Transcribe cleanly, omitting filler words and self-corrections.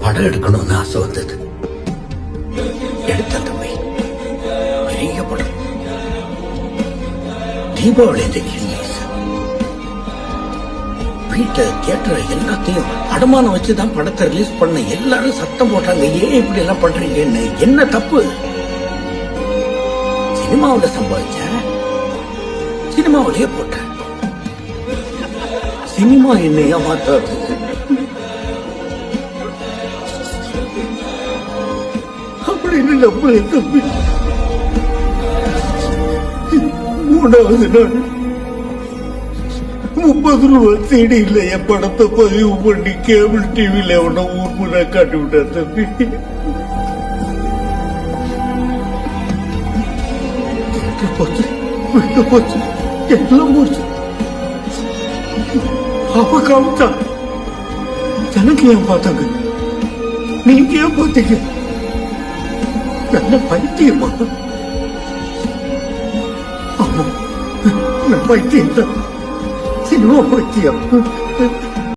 படம் எடுக்கணும்னு ஆசை வந்தது. எடுத்த தம்பி, பெரிய படம். தீபாவளி ரிலீஸ். வீட்டை தியேட்டர் எல்லாத்தையும் அடமானம் வச்சுதான் படத்தை ரிலீஸ் பண்ண. எல்லாரும் சத்தம் போட்டாங்க, ஏன் இப்படி எல்லாம் பண்றீங்கன்னு. என்ன தப்பு? சினிமாவில் சம்பாதிச்சேன், சினிமாவிலேயே போட்டேன். சினிமா என்ன ஏமாத்தாது. அப்படின்னு நம்புறேன் தம்பி. 3வது நாள் 30 ரூபா தேடி இல்ல என் படத்தை பதிவு பண்ணி கேபிள் டிவியில அவனை ஊர்முறை காட்டி விட்டார் தம்பி. போச்சு, வீட்டு போச்சு, எல்லாம் போச்சு. அவ காமிச்சா எனக்கு ஏன் பார்த்தாங்க, நீங்க ஏன் பார்த்தீங்க? நல்ல பைத்தியமா? ஆமா, நான் பைத்தியம் தான், சினிமா பைத்தியம்.